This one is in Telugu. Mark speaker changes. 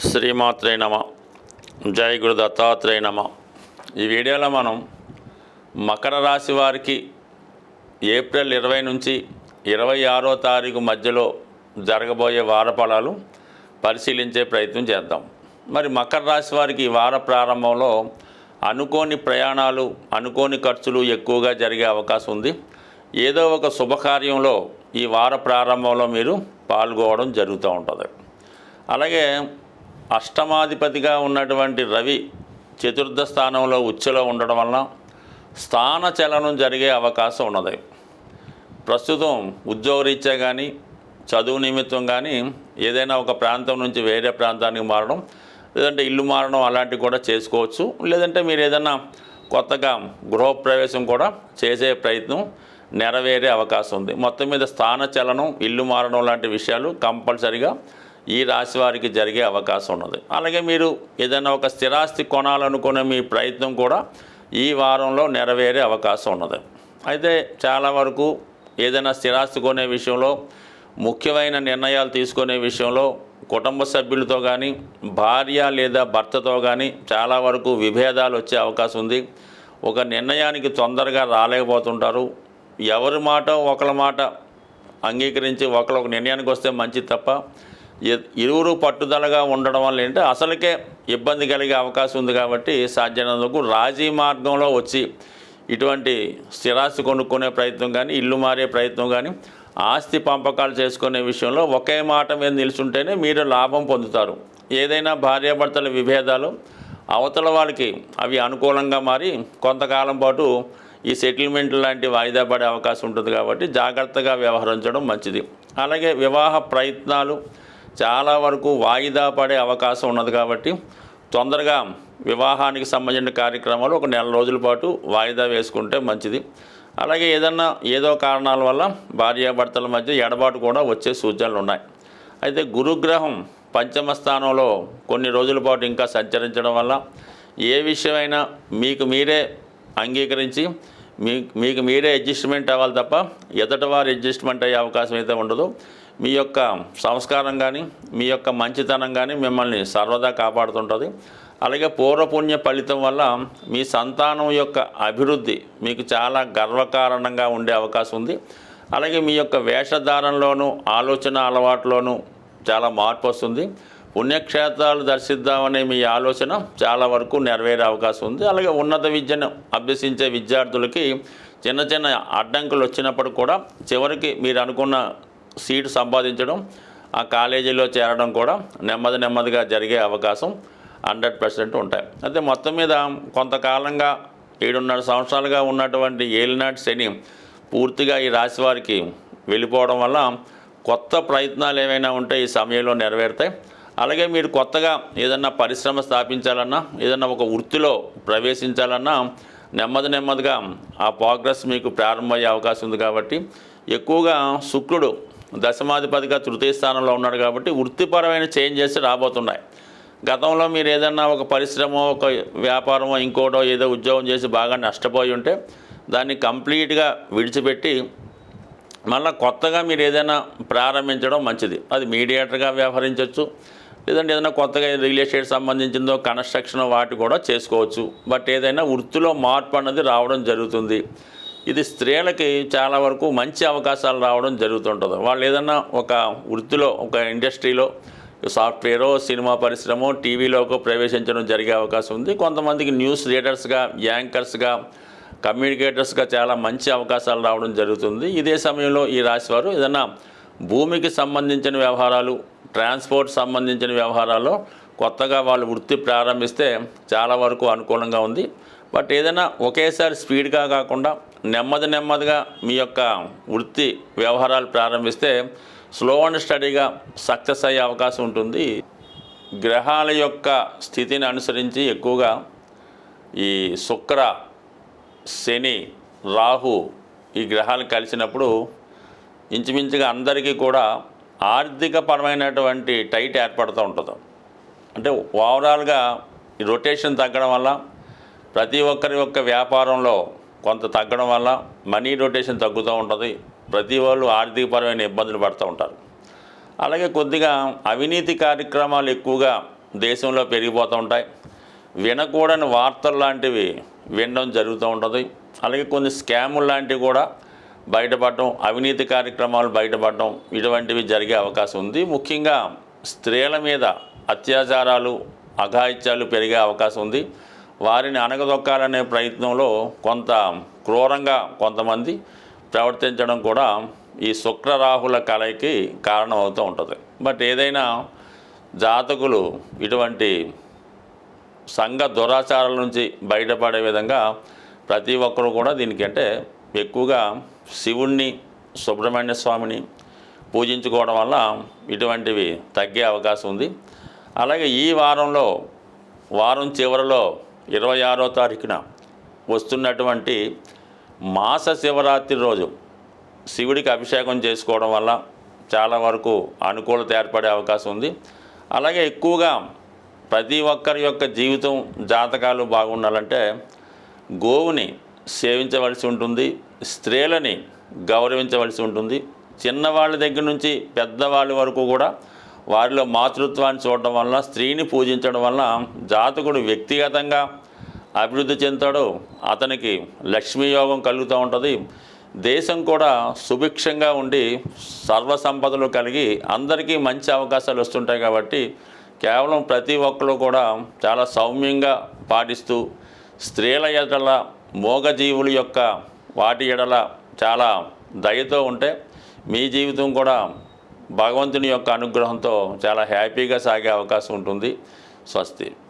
Speaker 1: శ్రీమాత్రే నమ. జై గురు దత్తాత్రేయ నమ. ఈ వీడియోలో మనం మకర రాశి వారికి ఏప్రిల్ 20 నుంచి 26వ తారీఖు మధ్యలో జరగబోయే వార ఫలాలు పరిశీలించే ప్రయత్నం చేద్దాం. మరి మకర రాశి వారికి ఈ వార ప్రారంభంలో అనుకోని ప్రయాణాలు, అనుకోని ఖర్చులు ఎక్కువగా జరిగే అవకాశం ఉంది. ఏదో ఒక శుభకార్యంలో ఈ వార ప్రారంభంలో మీరు పాల్గొనడం జరుగుతూ ఉంటుంది. అలాగే అష్టమాధిపతిగా ఉన్నటువంటి రవి చతుర్థ స్థానంలో ఉచ్చులో ఉండడం వలన స్థాన చలనం జరిగే అవకాశం ఉన్నది. ప్రస్తుతం ఉద్యోగరీత్యా కానీ, చదువు నిమిత్తం కానీ ఏదైనా ఒక ప్రాంతం నుంచి వేరే ప్రాంతానికి మారడం, లేదంటే ఇల్లు మారడం అలాంటివి కూడా చేసుకోవచ్చు. లేదంటే మీరు ఏదైనా కొత్తగా గృహప్రవేశం కూడా చేసే ప్రయత్నం నెరవేరే అవకాశం ఉంది. మొత్తం మీద స్థాన చలనం, ఇల్లు మారడం లాంటి విషయాలు కంపల్సరిగా ఈ రాశి వారికి జరిగే అవకాశం ఉన్నది. అలాగే మీరు ఏదైనా ఒక స్థిరాస్తి కొనాలనుకునే మీ ప్రయత్నం కూడా ఈ వారంలో నెరవేరే అవకాశం ఉన్నది. అయితే చాలా వరకు ఏదైనా స్థిరాస్తి కొనే విషయంలో, ముఖ్యమైన నిర్ణయాలు తీసుకునే విషయంలో కుటుంబ సభ్యులతో కానీ, భార్య లేదా భర్తతో కానీ చాలా వరకు విభేదాలు వచ్చే అవకాశం ఉంది. ఒక నిర్ణయానికి తొందరగా రాలేకపోతుంటారు. ఎవరి మాట ఒకళ్ళ మాట అంగీకరించి ఒక నిర్ణయానికి వస్తే మంచిది తప్ప ఇరువురు పట్టుదలగా ఉండడం వల్ల ఏంటంటే అసలుకే ఇబ్బంది కలిగే అవకాశం ఉంది. కాబట్టి సాధ్యమైనందుకు రాజీ మార్గంలో వచ్చి ఇటువంటి స్థిరాస్తి కొనుక్కునే ప్రయత్నం కానీ, ఇల్లు మారే ప్రయత్నం కానీ, ఆస్తి పంపకాలు చేసుకునే విషయంలో ఒకే మాట మీద నిలుచుంటేనే మీరు లాభం పొందుతారు. ఏదైనా భార్యాభర్తల విభేదాలు అవతల వాళ్ళకి అవి అనుకూలంగా మారి కొంతకాలం పాటు ఈ సెటిల్మెంట్ లాంటి వాయిదా పడే అవకాశం ఉంటుంది. కాబట్టి జాగ్రత్తగా వ్యవహరించడం మంచిది. అలాగే వివాహ ప్రయత్నాలు చాలా వరకు వాయిదా పడే అవకాశం ఉన్నది. కాబట్టి తొందరగా వివాహానికి సంబంధించిన కార్యక్రమాలు ఒక నెల రోజుల పాటు వాయిదా వేసుకుంటే మంచిది. అలాగే ఏదో కారణాల వల్ల భార్యాభర్తల మధ్య ఎడబాటు కూడా వచ్చే సూచనలు ఉన్నాయి. అయితే గురుగ్రహం పంచమ స్థానంలో కొన్ని రోజుల పాటు ఇంకా సంచరించడం వల్ల ఏ విషయమైనా మీకు మీరే అంగీకరించి మీకు మీరే అడ్జస్ట్మెంట్ అవ్వాలి తప్ప ఎదుటి వారు అడ్జస్ట్మెంట్ అయ్యే అవకాశం అయితే ఉండదు. మీ యొక్క సంస్కారం కానీ, మీ యొక్క మంచితనం కానీ మిమ్మల్ని సర్వదా కాపాడుతుంటుంది. అలాగే పూర్వపుణ్య ఫలితం వల్ల మీ సంతానం యొక్క అభివృద్ధి మీకు చాలా గర్వకారణంగా ఉండే అవకాశం ఉంది. అలాగే మీ యొక్క వేషధారణలోనూ, ఆలోచన అలవాట్లోనూ చాలా మార్పు వస్తుంది. పుణ్యక్షేత్రాలు దర్శిద్దామనే మీ ఆలోచన చాలా వరకు నెరవేరే అవకాశం ఉంది. అలాగే ఉన్నత విద్యను అభ్యసించే విద్యార్థులకి చిన్న చిన్న అడ్డంకులు వచ్చినప్పుడు కూడా చివరికి మీరు అనుకున్న సీటు సంపాదించడం, ఆ కాలేజీలో చేరడం కూడా నెమ్మదిగా జరిగే అవకాశం 100% ఉంటాయి. అయితే మొత్తం మీద కొంతకాలంగా 7.5 సంవత్సరాలుగా ఉన్నటువంటి ఏలినాటి శని పూర్తిగా ఈ రాశి వారికి వెళ్ళిపోవడం వల్ల కొత్త ప్రయత్నాలు ఏమైనా ఉంటే ఈ సమయంలో నెరవేరుతాయి. అలాగే మీరు కొత్తగా ఏదన్నా పరిశ్రమ స్థాపించాలన్నా, ఏదన్నా ఒక వృత్తిలో ప్రవేశించాలన్నా నెమ్మదిగా ఆ ప్రోగ్రెస్ మీకు ప్రారంభమయ్యే అవకాశం ఉంది. కాబట్టి ఎక్కువగా శుక్రుడు దశమాధిపతిగా తృతీయ స్థానంలో ఉన్నాడు. కాబట్టి వృత్తిపరమైన చేంజెస్ రాబోతున్నాయి. గతంలో మీరు ఏదన్నా ఒక పరిశ్రమ, ఒక వ్యాపారమో, ఇంకోటో ఏదో ఉద్యోగం చేసి బాగా నష్టపోయి ఉంటే దాన్ని కంప్లీట్గా విడిచిపెట్టి మళ్ళీ కొత్తగా మీరు ఏదైనా ప్రారంభించడం మంచిది. అది మీడియేటర్గా వ్యవహరించవచ్చు, లేదంటే ఏదైనా కొత్తగా రియల్ ఎస్టేట్ సంబంధించిందో కన్స్ట్రక్షన్ వాటి కూడా చేసుకోవచ్చు. బట్ ఏదైనా వృత్తిలో మార్పు అన్నది రావడం జరుగుతుంది. ఇది స్త్రీలకి చాలా వరకు మంచి అవకాశాలు రావడం జరుగుతుంటుంది. వాళ్ళు ఏదైనా ఒక వృత్తిలో, ఒక ఇండస్ట్రీలో, సాఫ్ట్వేరో, సినిమా పరిశ్రమ, టీవీలోకి ప్రవేశించడం జరిగే అవకాశం ఉంది. కొంతమందికి న్యూస్ రీడర్స్గా, యాంకర్స్గా, కమ్యూనికేటర్స్గా చాలా మంచి అవకాశాలు రావడం జరుగుతుంది. ఇదే సమయంలో ఈ రాశివారు ఏదైనా భూమికి సంబంధించిన వ్యవహారాలు, ట్రాన్స్పోర్ట్ సంబంధించిన వ్యవహారాల్లో కొత్తగా వాళ్ళు వృత్తి ప్రారంభిస్తే చాలా వరకు అనుకూలంగా ఉంది. బట్ ఏదైనా ఒకేసారి స్పీడ్గా కాకుండా నెమ్మదిగా మీ యొక్క వృత్తి వ్యవహారాలు ప్రారంభిస్తే స్లో అండ్ స్టడీగా సక్సెస్ అయ్యే అవకాశం ఉంటుంది. గ్రహాల యొక్క స్థితిని అనుసరించి ఎక్కువగా ఈ శుక్ర, శని, రాహు ఈ గ్రహాలు కలిసినప్పుడు ఇంచుమించుగా అందరికీ కూడా ఆర్థిక పరమైనటువంటి టైట్ ఏర్పడుతూ ఉంటుంది. అంటే ఓవరాల్గా ఈ రొటేషన్ తగ్గడం వల్ల, ప్రతి ఒక్కరి యొక్క వ్యాపారంలో కొంత తగ్గడం వల్ల మనీ రొటేషన్ తగ్గుతూ ఉంటుంది. ప్రతి వాళ్ళు ఆర్థికపరమైన ఇబ్బందులు పడుతూ ఉంటారు. అలాగే కొద్దిగా అవినీతి కార్యక్రమాలు ఎక్కువగా దేశంలో పెరిగిపోతూ ఉంటాయి. వినకూడని వార్తలు లాంటివి వినడం జరుగుతూ ఉంటుంది. అలాగే కొన్ని స్కాములు లాంటివి కూడా బయటపడటం, అవినీతి కార్యక్రమాలు బయటపడటం ఇటువంటివి జరిగే అవకాశం ఉంది. ముఖ్యంగా స్త్రీల మీద అత్యాచారాలు, అఘాయిత్యాలు పెరిగే అవకాశం ఉంది. వారిని అణగదొక్కాలనే ప్రయత్నంలో కొంత క్రూరంగా కొంతమంది ప్రవర్తించడం కూడా ఈ శుక్రరాహుల కలయికి కారణం అవుతూ ఉంటుంది. బట్ ఏదైనా జాతకులు ఇటువంటి సంఘ దురాచారాల నుంచి బయటపడే విధంగా ప్రతి ఒక్కరూ కూడా దీనికి అంటే ఎక్కువగా శివుణ్ణి, సుబ్రహ్మణ్య స్వామిని పూజించుకోవడం వల్ల ఇటువంటివి తగ్గే అవకాశం ఉంది. అలాగే ఈ వారం చివరిలో 26వ తారీఖున వస్తున్నటువంటి మాస శివరాత్రి రోజు శివుడికి అభిషేకం చేసుకోవడం వల్ల చాలా వరకు అనుకూలత ఏర్పడే అవకాశం ఉంది. అలాగే ఎక్కువగా ప్రతి ఒక్కరి యొక్క జీవితం, జాతకాలు బాగుండాలంటే గోవుని సేవించవలసి ఉంటుంది, స్త్రీలని గౌరవించవలసి ఉంటుంది. చిన్నవాళ్ళ దగ్గర నుంచి పెద్దవాళ్ళ వరకు కూడా వారిలో మాతృత్వాన్ని చూడడం వల్ల, స్త్రీని పూజించడం వల్ల జాతకుడు వ్యక్తిగతంగా అభివృద్ధి చెందుతాడు. అతనికి లక్ష్మీయోగం కలుగుతూ ఉంటుంది. దేశం కూడా సుభిక్షంగా ఉండి సర్వసంపదలు కలిగి అందరికీ మంచి అవకాశాలు వస్తుంటాయి. కాబట్టి కేవలం ప్రతి ఒక్కరు కూడా చాలా సౌమ్యంగా పాటిస్తూ స్త్రీల ఎడల, మూగజీవుల యొక్క వాటి ఎడల చాలా దయతో ఉంటే మీ జీవితం కూడా భగవంతుని యొక్క అనుగ్రహంతో చాలా హ్యాపీగా సాగే అవకాశం ఉంటుంది. స్వస్తి.